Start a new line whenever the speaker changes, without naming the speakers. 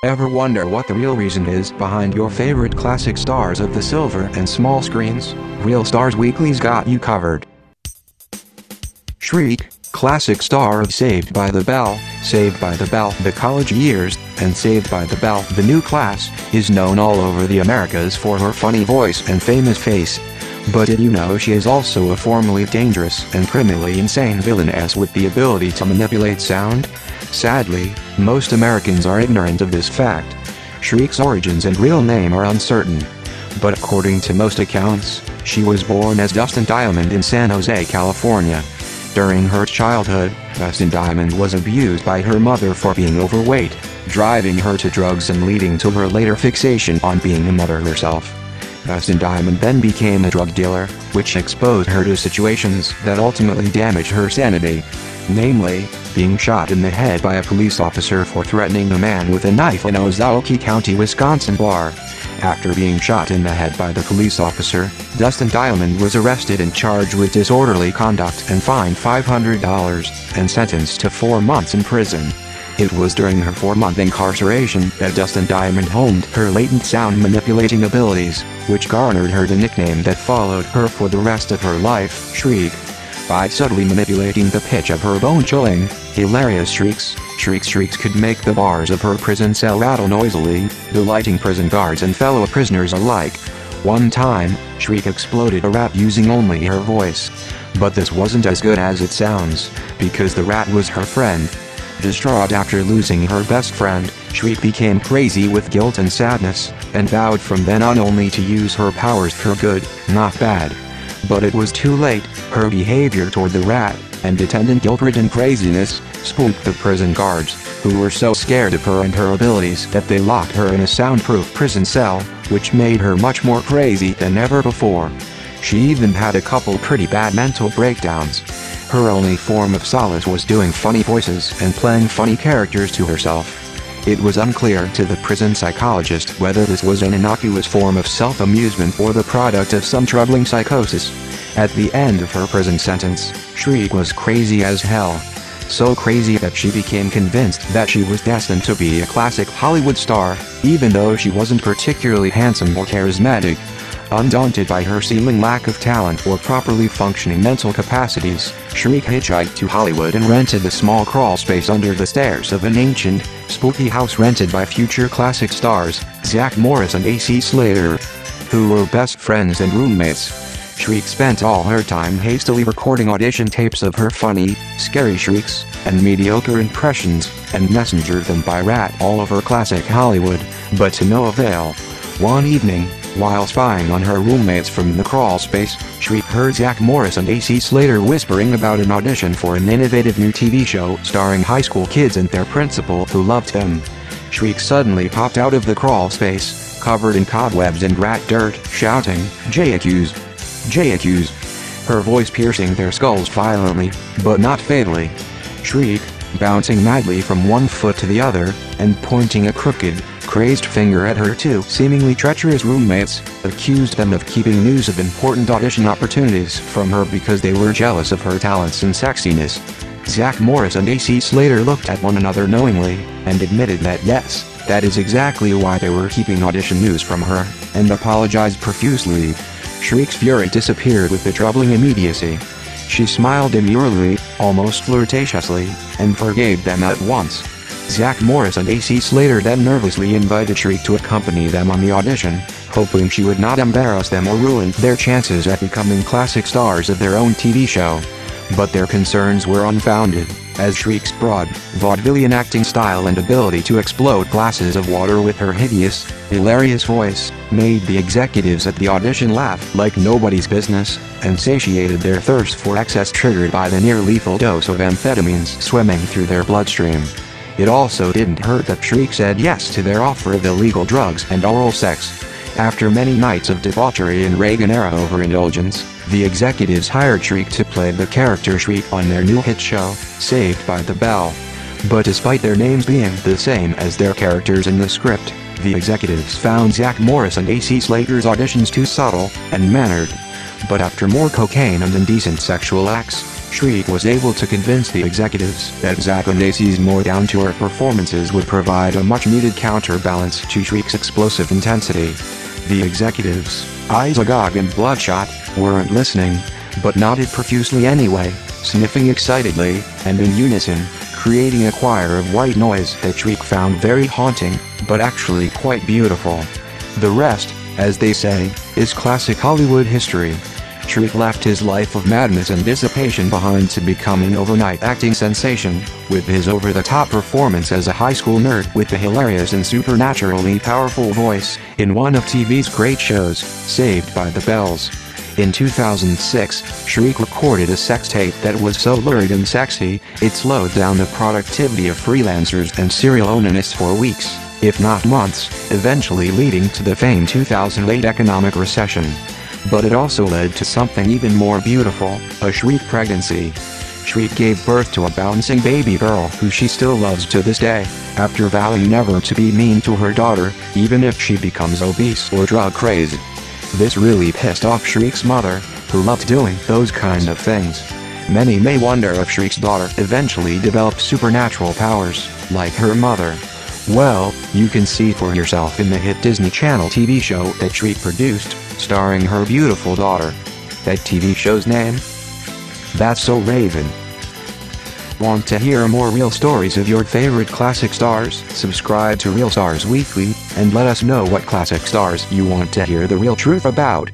Ever wonder what the real reason is behind your favorite classic stars of the silver and small screens? Real Stars Weekly's got you covered. Shriek, classic star of Saved by the Bell, The College Years, and Saved by the Bell, The New Class, is known all over the Americas for her funny voice and famous face. But did you know she is also a formerly dangerous and criminally insane villainess with the ability to manipulate sound? Sadly, most Americans are ignorant of this fact. Shriek's origins and real name are uncertain. But according to most accounts, she was born as Dustin Diamond in San Jose, California. During her childhood, Dustin Diamond was abused by her mother for being overweight, driving her to drugs and leading to her later fixation on being a mother herself. Dustin Diamond then became a drug dealer, which exposed her to situations that ultimately damaged her sanity. Namely, being shot in the head by a police officer for threatening a man with a knife in a Ozaukee County, Wisconsin bar. After being shot in the head by the police officer, Dustin Diamond was arrested and charged with disorderly conduct and fined $500 and sentenced to 4 months in prison. It was during her 4-month incarceration that Dustin Diamond honed her latent sound manipulating abilities, which garnered her the nickname that followed her for the rest of her life, Shriek. By subtly manipulating the pitch of her bone-chilling, hilarious shrieks, Shrieks could make the bars of her prison cell rattle noisily, delighting prison guards and fellow prisoners alike. One time, Shriek exploded a rat using only her voice. But this wasn't as good as it sounds, because the rat was her friend. Distraught after losing her best friend, Shriek became crazy with guilt and sadness, and vowed from then on only to use her powers for good, not bad. But it was too late. Her behavior toward the rat, and attendant guilt-ridden craziness, spooked the prison guards, who were so scared of her and her abilities that they locked her in a soundproof prison cell, which made her much more crazy than ever before. She even had a couple pretty bad mental breakdowns. Her only form of solace was doing funny voices and playing funny characters to herself. It was unclear to the prison psychologist whether this was an innocuous form of self-amusement or the product of some troubling psychosis. At the end of her prison sentence, Shriek was crazy as hell. So crazy that she became convinced that she was destined to be a classic Hollywood star, even though she wasn't particularly handsome or charismatic. Undaunted by her seeming lack of talent or properly functioning mental capacities, Shriek hitchhiked to Hollywood and rented a small crawl space under the stairs of an ancient, spooky house rented by future classic stars, Zach Morris and AC Slater, who were best friends and roommates. Shriek spent all her time hastily recording audition tapes of her funny, scary shrieks, and mediocre impressions, and messengered them by rat all over classic Hollywood, but to no avail. One evening, while spying on her roommates from the crawl space, Shriek heard Zach Morris and AC Slater whispering about an audition for an innovative new TV show starring high school kids and their principal who loved them. Shriek suddenly popped out of the crawl space, covered in cobwebs and rat dirt, shouting, "J accuse! J accuse!" her voice piercing their skulls violently, but not fatally. Shriek, bouncing madly from one foot to the other, and pointing a crooked, crazed finger at her two seemingly treacherous roommates, accused them of keeping news of important audition opportunities from her because they were jealous of her talents and sexiness. Zach Morris and AC Slater looked at one another knowingly, and admitted that yes, that is exactly why they were keeping audition news from her, and apologized profusely. Shriek's fury disappeared with a troubling immediacy. She smiled demurely, almost flirtatiously, and forgave them at once. Zach Morris and AC Slater then nervously invited Shriek to accompany them on the audition, hoping she would not embarrass them or ruin their chances at becoming classic stars of their own TV show. But their concerns were unfounded, as Shriek's broad, vaudevillian acting style and ability to explode glasses of water with her hideous, hilarious voice, made the executives at the audition laugh like nobody's business, and satiated their thirst for excess triggered by the near-lethal dose of amphetamines swimming through their bloodstream. It also didn't hurt that Shriek said yes to their offer of illegal drugs and oral sex. After many nights of debauchery and Reagan-era overindulgence, the executives hired Shriek to play the character Shriek on their new hit show, Saved by the Bell. But despite their names being the same as their characters in the script, the executives found Zach Morris and AC Slater's auditions too subtle and mannered. But after more cocaine and indecent sexual acts, Shriek was able to convince the executives that Zack and Acey's more down-to-earth performances would provide a much-needed counterbalance to Shriek's explosive intensity. The executives, eyes agog and bloodshot, weren't listening, but nodded profusely anyway, sniffing excitedly, and in unison, creating a choir of white noise that Shriek found very haunting, but actually quite beautiful. The rest, as they say, is classic Hollywood history. Shriek left his life of madness and dissipation behind to become an overnight acting sensation, with his over-the-top performance as a high school nerd with the hilarious and supernaturally powerful voice, in one of TV's great shows, Saved by the Bells. In 2006, Shriek recorded a sex tape that was so lurid and sexy, it slowed down the productivity of freelancers and serial onanists for weeks, if not months, eventually leading to the famed 2008 economic recession. But it also led to something even more beautiful, a Shriek pregnancy. Shriek gave birth to a bouncing baby girl who she still loves to this day, after vowing never to be mean to her daughter, even if she becomes obese or drug crazy. This really pissed off Shriek's mother, who loved doing those kind of things. Many may wonder if Shriek's daughter eventually developed supernatural powers, like her mother. Well, you can see for yourself in the hit Disney Channel TV show that Shriek produced, starring her beautiful daughter. That TV show's name? That's So Raven. Want to hear more real stories of your favorite classic stars? Subscribe to Real Stars Weekly, and let us know what classic stars you want to hear the real truth about.